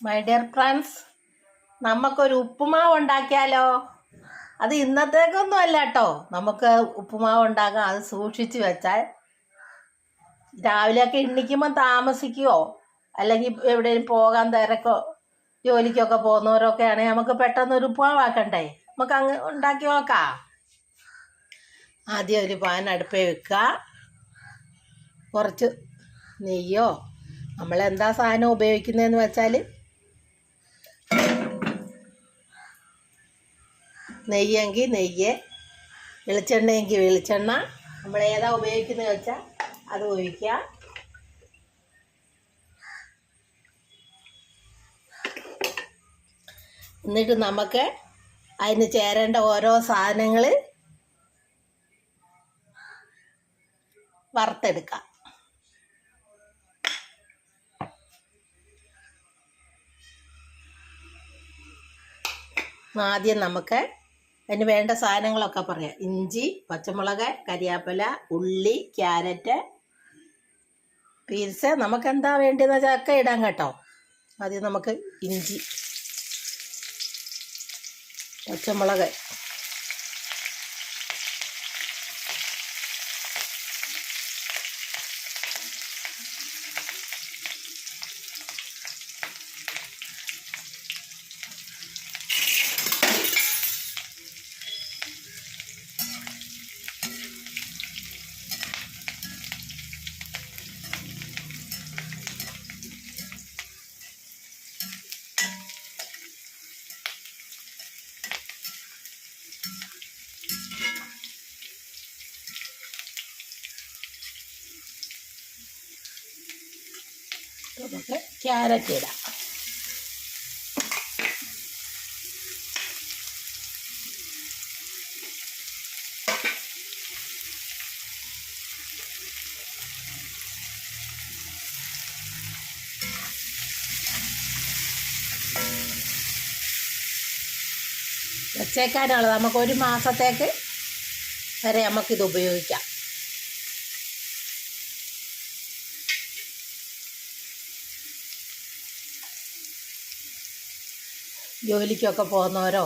My dear friends, നമുക്കൊരു ഉപ്പുമാവ് ഉണ്ടാക്കിയാലോ? അത് ഇന്നത്തേക്കൊന്നും അല്ല കേട്ടോ. നമുക്ക് ഉപ്പുമാവ് ഉണ്ടാക്കാം. അത് സൂക്ഷിച്ച് വെച്ചാൽ രാവിലെയൊക്കെ എണ്ണിക്കുമ്പോൾ താമസിക്കുമോ അല്ലെങ്കിൽ എവിടെയും പോകാൻ തിരക്കോ ജോലിക്കൊക്കെ പോകുന്നവരൊക്കെ ആണെങ്കിൽ നമുക്ക് പെട്ടെന്ന് ഒരു ഉപ്പുമാവാക്കണ്ടേ? നമുക്ക് അങ്ങ് ഉണ്ടാക്കി നോക്കാം. ആദ്യം ഒരു പാൻ അടുപ്പേ വെക്കുക. കുറച്ച് നെയ്യോ നമ്മളെന്താ സാധനം ഉപയോഗിക്കുന്നതെന്ന് വെച്ചാൽ നെയ്യെങ്കിൽ നെയ്യ്, വെളിച്ചെണ്ണയെങ്കിൽ വെളിച്ചെണ്ണ, നമ്മൾ ഏതാ ഉപയോഗിക്കുന്നത് വെച്ചാൽ അത് ഉപയോഗിക്കുക. എന്നിട്ട് നമുക്ക് അതിന് ചേരേണ്ട ഓരോ സാധനങ്ങൾ വറുത്തെടുക്കാം. ആദ്യം നമുക്ക് അതിന് വേണ്ട സാധനങ്ങളൊക്കെ പറയാം. ഇഞ്ചി, പച്ചമുളക്, കരിയാപ്പില, ഉള്ളി, ക്യാരറ്റ്, പീൽസ്, നമുക്ക് എന്താ വേണ്ടതെന്ന് വെച്ചാൽ ഒക്കെ ഇടാം കേട്ടോ. ആദ്യം നമുക്ക് ഇഞ്ചി, പച്ചമുളക്, നമുക്ക് ക്യാരറ്റ് ഇടാം. വെച്ചേക്കാനുള്ളത് നമുക്ക് ഒരു മാസത്തേക്ക് വരെ നമുക്കിത് ഉപയോഗിക്കാം. ജോലിക്കൊക്കെ പോകുന്നവരോ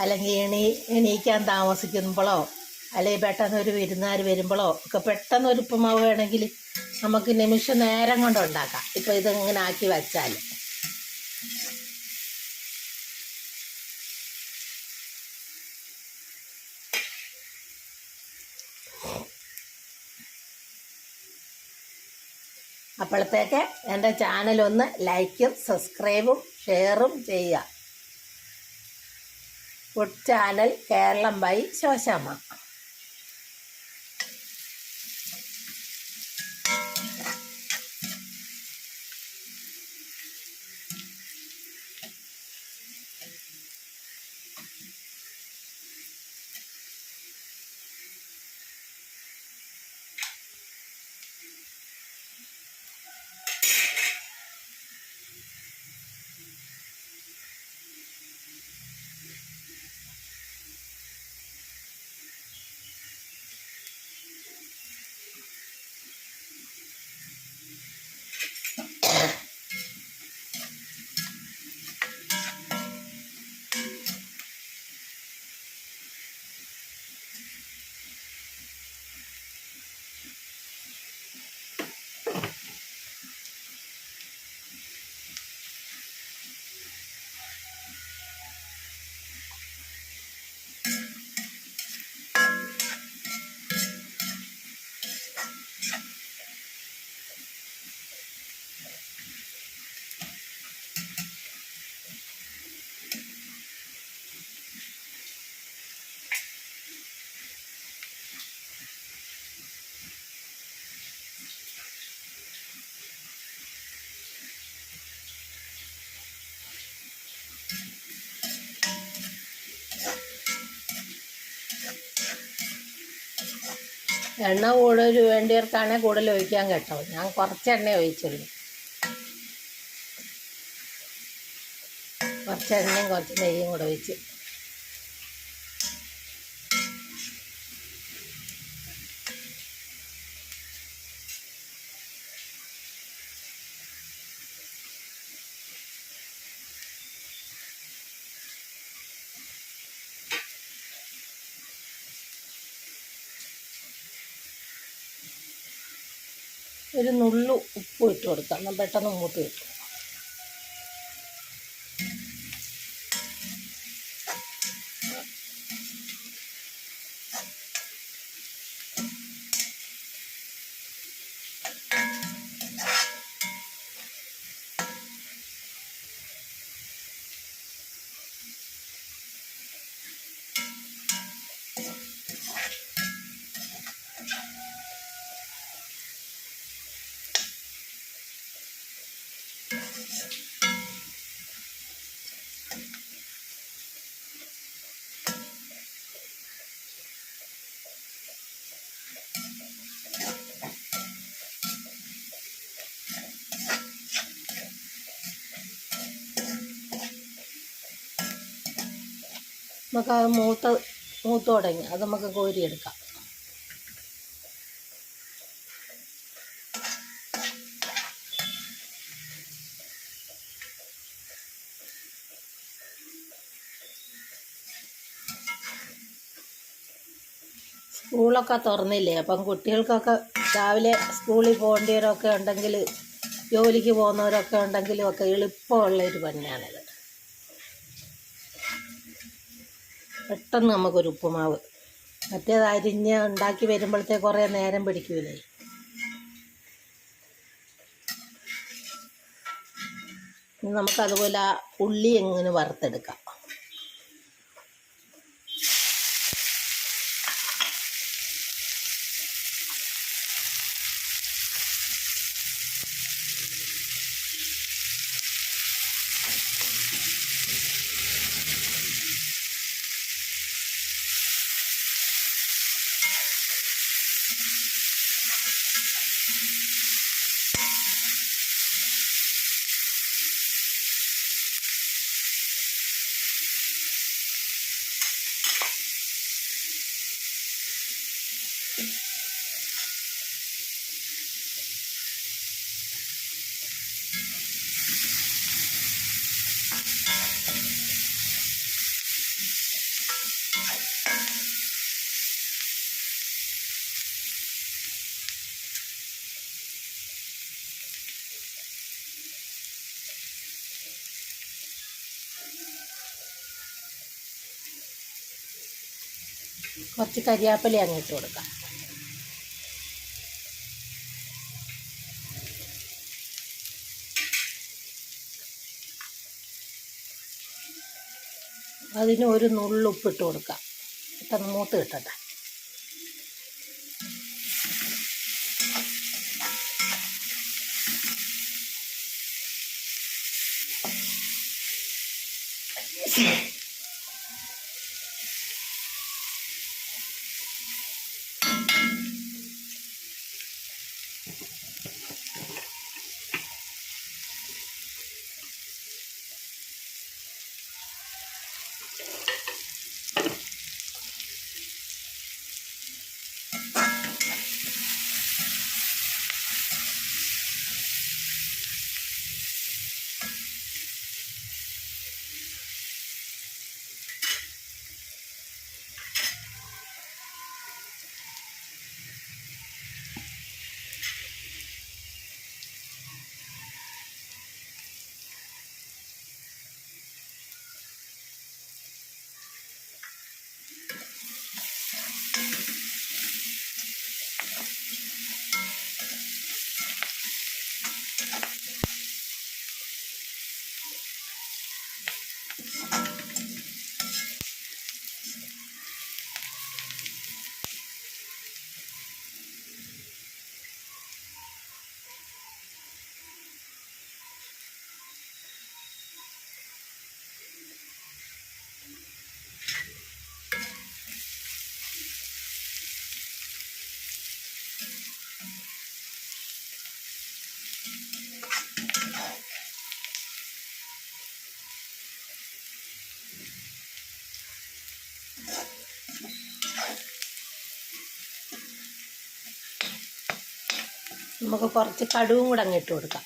അല്ലെങ്കിൽ എണീക്കാൻ താമസിക്കുമ്പോഴോ അല്ലെങ്കിൽ പെട്ടെന്ന് ഒരു വിരുന്നുകാർ വരുമ്പോഴോ ഒക്കെ പെട്ടെന്ന് ഒരു ഉപ്പുമാവ് വേണമെങ്കിൽ നമുക്ക് നിമിഷ നേരം കൊണ്ട് ഉണ്ടാക്കാം. ഇപ്പോൾ ഇതിങ്ങനെ ആക്കി വെച്ചാൽ അപ്പോഴത്തേക്ക് എൻ്റെ ചാനലൊന്ന് ലൈക്കും സബ്സ്ക്രൈബും ഷെയറും ചെയ്യുക. Food channel Keralam by Shoshamma. എണ്ണ കൂടുതൽ വേണ്ടിയവർക്കാണെങ്കിൽ കൂടുതൽ ഒഴിക്കാൻ കേട്ടോ. ഞാൻ കുറച്ച് എണ്ണ ഒഴിച്ചുള്ളൂ. കുറച്ച് എണ്ണയും കുറച്ച് നെയ്യും കൂടെ ഒഴിച്ച് ഒരു നുള്ളു ഉപ്പ് ഇട്ട് കൊടുക്കാം, എന്നാൽ പെട്ടെന്ന് മൂത്ത് കിട്ടും. നമുക്കത് മൂത്ത് തുടങ്ങി, അത് നമുക്ക് കോരിയെടുക്കാം. സ്കൂളൊക്കെ തുറന്നില്ലേ, അപ്പം കുട്ടികൾക്കൊക്കെ രാവിലെ സ്കൂളിൽ പോകേണ്ടവരൊക്കെ ഉണ്ടെങ്കിൽ, ജോലിക്ക് പോകുന്നവരൊക്കെ ഉണ്ടെങ്കിലും ഒക്കെ എളുപ്പമുള്ളൊരു പണിയാണിത്. പെട്ടെന്ന് നമുക്കൊരു ഉപ്പുമാവ്, മറ്റേത് അരിഞ്ഞ് ഉണ്ടാക്കി വരുമ്പോഴത്തേക്ക് കുറേ നേരം പിടിക്കൂലേ. നമുക്കതുപോലെ ഉള്ളി എങ്ങനെ വറുത്തെടുക്കാം. കുറച്ച് കരിയാപ്പില അങ്ങ് ഇട്ട് കൊടുക്കാം. അതിന് ഒരു നുള്ളുപ്പിട്ട് കൊടുക്കാം, പെട്ടെന്ന് മൂത്ത് കിട്ടട്ടെ. നമുക്ക് കുറച്ച് കടുകും കൂടെ അങ്ങ് ഇട്ട് കൊടുക്കാം.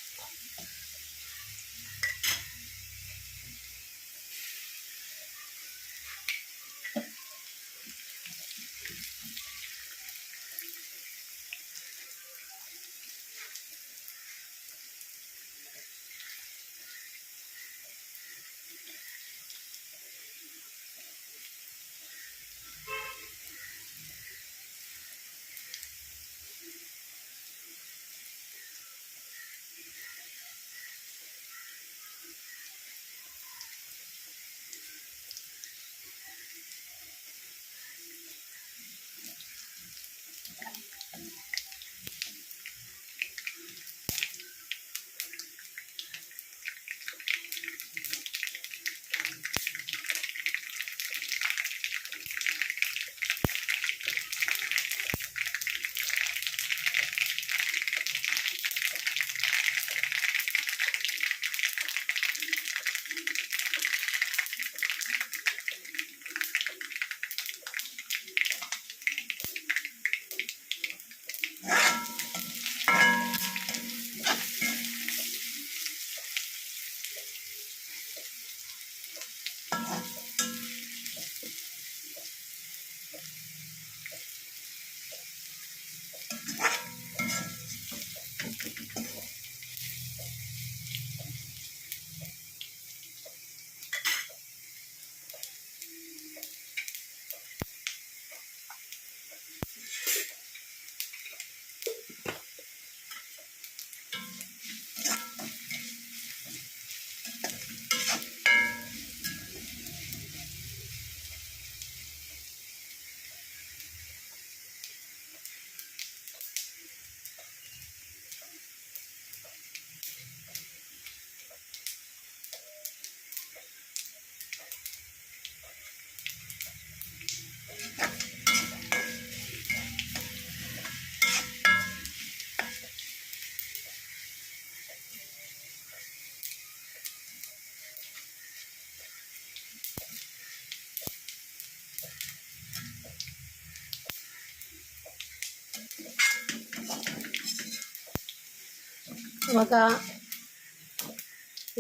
നമുക്ക് ആ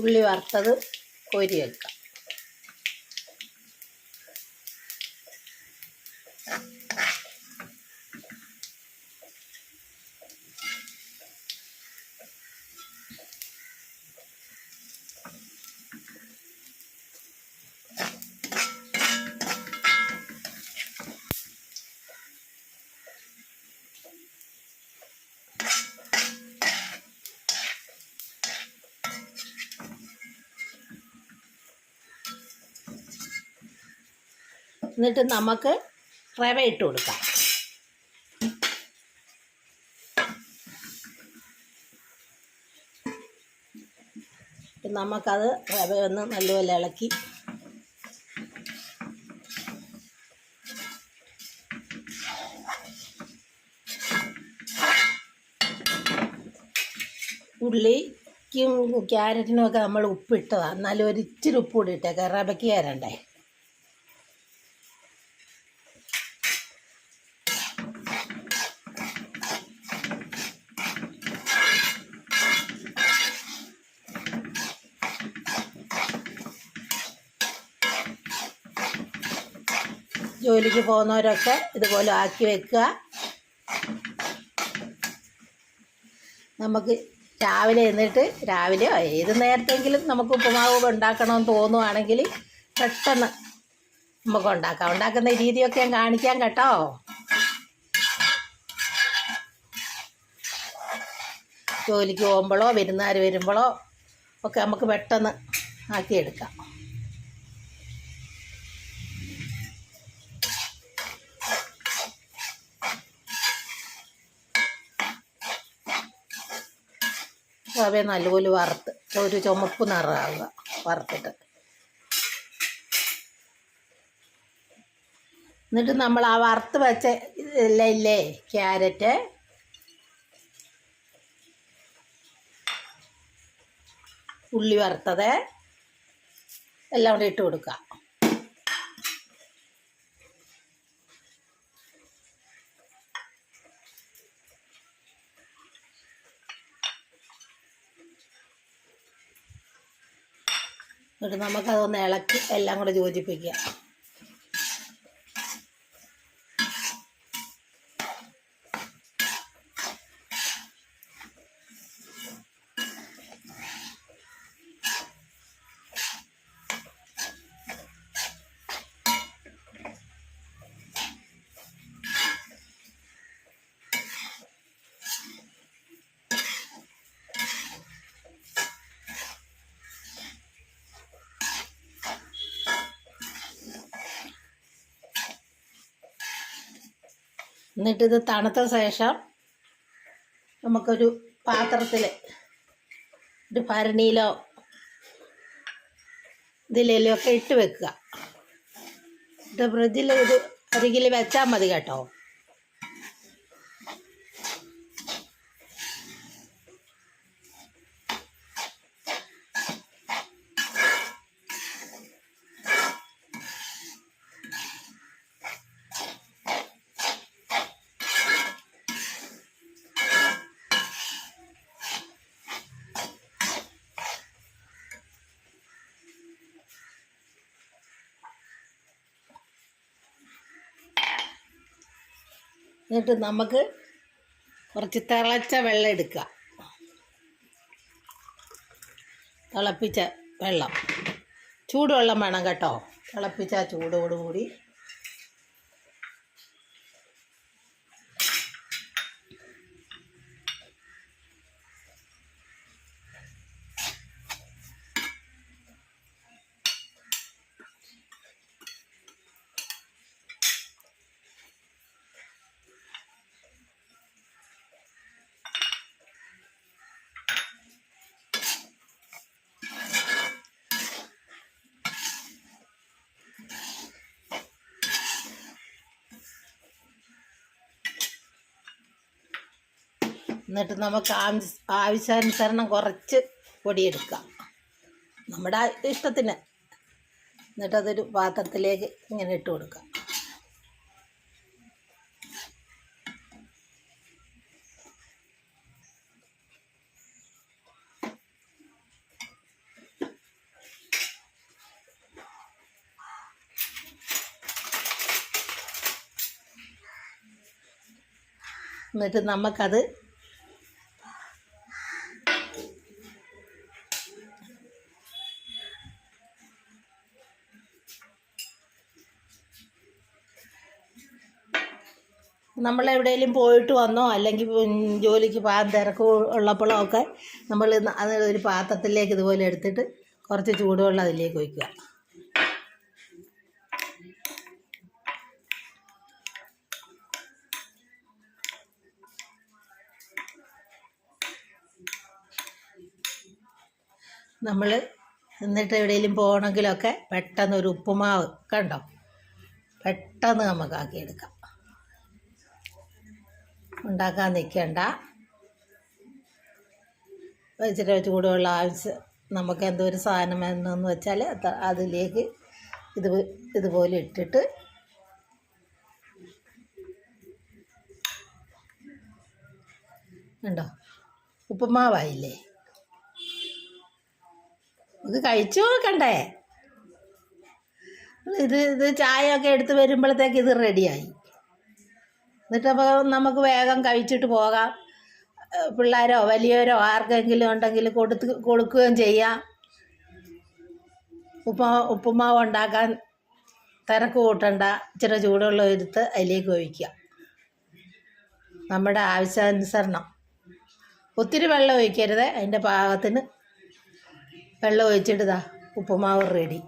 ഉള്ളി വറുത്തത് കോരി വെക്കാം. എന്നിട്ട് നമുക്ക് റവ ഇട്ട് കൊടുക്കാം. നമുക്കത് റവ ഒന്ന് നല്ലപോലെ ഇളക്കി ഉള്ളിക്കും ക്യാരറ്റിനും ഒക്കെ നമ്മൾ ഉപ്പിട്ടതാണ്. എന്നാലും ഒരു ഇച്ചിരി ഉപ്പ് കൂടി ഇട്ടേക്കാം, റവയ്ക്ക് കയറണ്ടേ. ജോലിക്ക് പോകുന്നവരൊക്കെ ഇതുപോലെ ആക്കി വെക്കുക. നമുക്ക് രാവിലെ എന്നിട്ട് രാവിലെയോ ഏത് നേരത്തെങ്കിലും നമുക്ക് ഉപ്പുമാവ് ഉണ്ടാക്കണമെന്ന് തോന്നുവാണെങ്കിൽ പെട്ടെന്ന് നമുക്ക് ഉണ്ടാക്കാം. ഉണ്ടാക്കുന്ന രീതിയൊക്കെ ഞാൻ കാണിക്കാം കേട്ടോ. ജോലിക്ക് പോകുമ്പോഴോ വിരുന്നുകാർ വരുമ്പോഴോ ഒക്കെ നമുക്ക് പെട്ടെന്ന് ആക്കിയെടുക്കാം. റവ നല്ലപോലെ വറുത്ത് ഒരു ചുമപ്പ് നിറമാവുക വറുത്തിട്ട്. എന്നിട്ട് നമ്മൾ ആ വറുത്ത് വെച്ച ഇല്ലേ ക്യാരറ്റ്, ഉള്ളി വറുത്തത് എല്ലാം കൂടി ഇട്ട് കൊടുക്കുക. എന്നിട്ട് നമുക്കതൊന്ന് ഇളക്കി എല്ലാം കൂടെ യോജിപ്പിക്കുക. എന്നിട്ടിത് തണുത്ത ശേഷം നമുക്കൊരു പാത്രത്തിൽ ഒരു ഭരണിയിലോ ഇതിലെല്ലോ ഒക്കെ ഇട്ട് വെക്കുക. ഇത് ഫ്രിഡ്ജിൽ ഇത് അരികിൽ വെച്ചാൽ മതി കേട്ടോ. എന്നിട്ട് നമുക്ക് കുറച്ച് തിളച്ച വെള്ളം എടുക്കുക. തിളപ്പിച്ച വെള്ളം, ചൂടുവെള്ളം വേണം കേട്ടോ. തിളപ്പിച്ച ചൂടോടുകൂടി എന്നിട്ട് നമുക്ക് ആവശ്യാനുസരണം കുറച്ച് പൊടിയെടുക്കാം നമ്മുടെ ഇഷ്ടത്തിന്. എന്നിട്ടതൊരു പാത്രത്തിലേക്ക് ഇങ്ങനെ ഇട്ട് കൊടുക്കാം. എന്നിട്ട് നമുക്കത് നമ്മളെവിടെയെങ്കിലും പോയിട്ട് വന്നോ അല്ലെങ്കിൽ ജോലിക്ക് പോകാൻ തിരക്ക് ഉള്ളപ്പോഴോ ഒക്കെ നമ്മൾ അത് ഒരു പാത്രത്തിലേക്ക് ഇതുപോലെ എടുത്തിട്ട് കുറച്ച് ചൂടുവെള്ളം അതിലേക്ക് ഒഴിക്കുക. നമ്മൾ എന്നിട്ട് എവിടെയെങ്കിലും പോകണമെങ്കിലൊക്കെ പെട്ടെന്ന് ഒരു ഉപ്പുമാവ് കണ്ടോ, പെട്ടെന്ന് നമുക്ക് ആക്കിയെടുക്കാം. ഉണ്ടാക്കാൻ നിൽക്കണ്ട. ഇച്ചിരി ചൂടുവെള്ളം ആവശ്യം നമുക്ക് എന്തോ ഒരു സാധനം വേണമെന്ന് വെച്ചാൽ അതിലേക്ക് ഇതുപോലെ ഇട്ടിട്ട് ഉണ്ടോ, ഉപ്പുമാവായില്ലേ. ഇത് കഴിച്ചു നോക്കണ്ടേ. ഇത് ചായ ഒക്കെ എടുത്ത് വരുമ്പോഴത്തേക്ക് ഇത് റെഡിയായി. എന്നിട്ടപ്പോൾ നമുക്ക് വേഗം കഴിച്ചിട്ട് പോകാം. പിള്ളേരോ വലിയവരോ ആർക്കെങ്കിലും ഉണ്ടെങ്കിൽ കൊടുക്കുകയും ചെയ്യാം. ഉപ്പുമാവ് ഉണ്ടാക്കാൻ തിരക്ക് കൂട്ടണ്ട. ഇച്ചിരി ചൂടുവെള്ളം എടുത്ത് അതിലേക്ക് ഒഴിക്കുക. നമ്മുടെ ആവശ്യാനുസരണം. ഒത്തിരി വെള്ളം ഒഴിക്കരുത്. അതിൻ്റെ പാകത്തിന് വെള്ളം ഒഴിച്ചിട്ട് ഇതാ ഉപ്പുമാവ് റെഡി.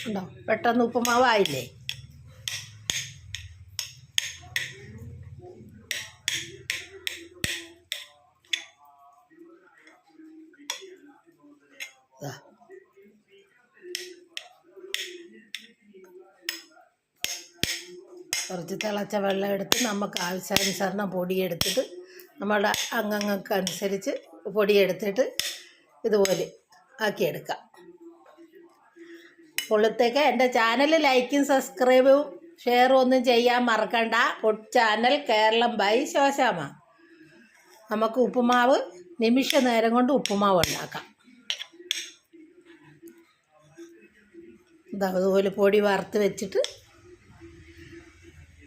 ഉണ്ടോ, പെട്ടെന്ന് ഉപ്പുമാവായില്ലേ. കുറച്ച് തിളച്ച വെള്ളം എടുത്ത് നമുക്ക് ആവശ്യാനുസരണം പൊടിയെടുത്തിട്ട് നമ്മുടെ അംഗങ്ങൾക്കനുസരിച്ച് പൊടിയെടുത്തിട്ട് ഇതുപോലെ ആക്കിയെടുക്കാം. അപ്പോഴത്തേക്ക് എൻ്റെ ചാനൽ ലൈക്കും സബ്സ്ക്രൈബും ഷെയറും ഒന്നും ചെയ്യാൻ മറക്കണ്ട. Food channel Keralam by Shoshamma. നമുക്ക് ഉപ്പുമാവ് നിമിഷ നേരം കൊണ്ട് ഉപ്പുമാവ് ഉണ്ടാക്കാം. അതുപോലെ പൊടി വറുത്ത് വെച്ചിട്ട്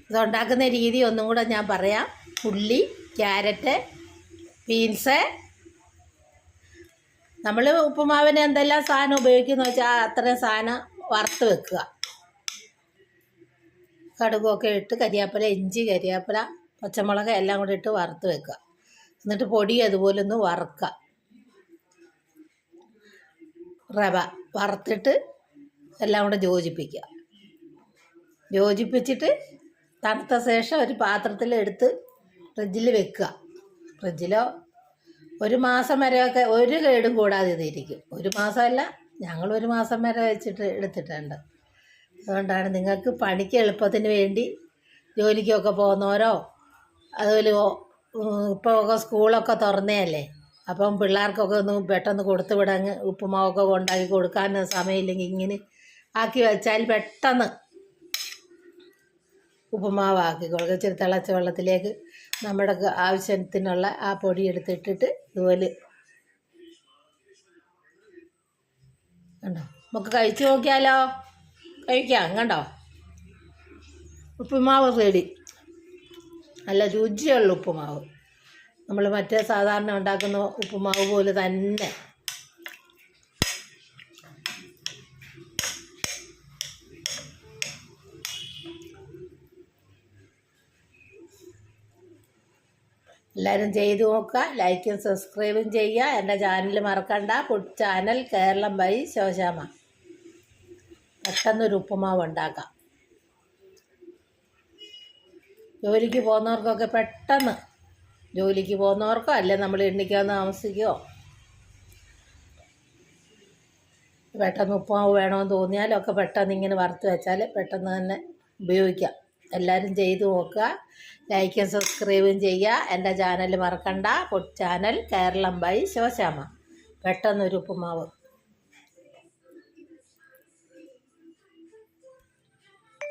ഇതുണ്ടാക്കുന്ന രീതി ഒന്നും കൂടെ ഞാൻ പറയാം. ഉള്ളി, ക്യാരറ്റ്, ബീൻസ്, നമ്മൾ ഉപ്പുമാവിന് എന്തെല്ലാം സാധനം ഉപയോഗിക്കുന്നു വെച്ചാൽ അത്രയും സാധനം വറുത്ത് വെക്കുക. കടുകൊക്കെ ഇട്ട് കരിയാപ്പില, ഇഞ്ചി, കരിയാപ്പില, പച്ചമുളക് എല്ലാം കൂടി ഇട്ട് വറുത്ത് വെക്കുക. എന്നിട്ട് പൊടി അതുപോലെ ഒന്ന് വറുക്കുക. റവ വറുത്തിട്ട് എല്ലാം കൂടെ യോജിപ്പിച്ചിട്ട് തണുത്ത ശേഷം ഒരു പാത്രത്തിൽ എടുത്ത് ഫ്രിഡ്ജിൽ വെക്കുക. ഫ്രിഡ്ജിലോ ഒരു മാസം വരെയൊക്കെ ഒരു കേടും കൂടാതെ ഇതിരിക്കും. ഒരു മാസമല്ല, ഞങ്ങൾ ഒരു മാസം വരെ വെച്ചിട്ട് എടുത്തിട്ടുണ്ട്. അതുകൊണ്ടാണ് നിങ്ങൾക്ക് പണിക്ക് എളുപ്പത്തിന് വേണ്ടി ജോലിക്കൊക്കെ പോകുന്നവരോ അതുപോലെ ഇപ്പോൾ ഒക്കെ സ്കൂളൊക്കെ തുറന്നതല്ലേ, അപ്പം പിള്ളേർക്കൊക്കെ ഒന്ന് പെട്ടെന്ന് കൊടുത്തു വിടാൻ ഉപ്പുമാവൊക്കെ ഉണ്ടാക്കി കൊടുക്കാൻ സമയമില്ലെങ്കിൽ ഇങ്ങനെ ആക്കി വെച്ചാൽ പെട്ടെന്ന് ഉപ്പുമാവാക്കി കൊടുക്കുക. ഇച്ചിരി തിളച്ച വെള്ളത്തിലേക്ക് നമ്മുടെ ആവശ്യത്തിനുള്ള ആ പൊടി എടുത്തിട്ടിട്ട് ഇതുപോലെ കണ്ടോ, നമുക്ക് കഴിച്ചു നോക്കിയാലോ. കഴിക്കാം. കണ്ടോ, ഉപ്പുമാവ് റെഡി. നല്ല രുചിയുള്ള ഉപ്പുമാവ്. നമ്മൾ മറ്റേ സാധാരണ ഉണ്ടാക്കുന്ന ഉപ്പുമാവ് പോലെ തന്നെ. എല്ലാവരും ചെയ്ത് നോക്കുക. ലൈക്കും സബ്സ്ക്രൈബും ചെയ്യുക. എൻ്റെ ചാനൽ മറക്കണ്ട. Food channel Keralam by Shoshamma. പെട്ടെന്നൊരു ഉപ്പുമാവ് ഉണ്ടാക്കാം. ജോലിക്ക് പോകുന്നവർക്കൊക്കെ പെട്ടെന്ന് ജോലിക്ക് പോകുന്നവർക്കോ അല്ലെ നമ്മൾ എണ്ണിക്കാൻ താമസിക്കുകയോ പെട്ടെന്ന് ഉപ്പുമാവ് വേണമെന്ന് തോന്നിയാലൊക്കെ പെട്ടെന്ന് ഇങ്ങനെ വറുത്ത് വെച്ചാൽ പെട്ടെന്ന് തന്നെ ഉപയോഗിക്കാം. എല്ലാവരും ചെയ്ത് നോക്കുക. ലൈക്കും സബ്സ്ക്രൈബും ചെയ്യുക. എൻ്റെ ചാനൽ മറക്കണ്ട. Channel Keralam by Sivasyama. പെട്ടെന്നൊരു ഉപ്പുമാവ്.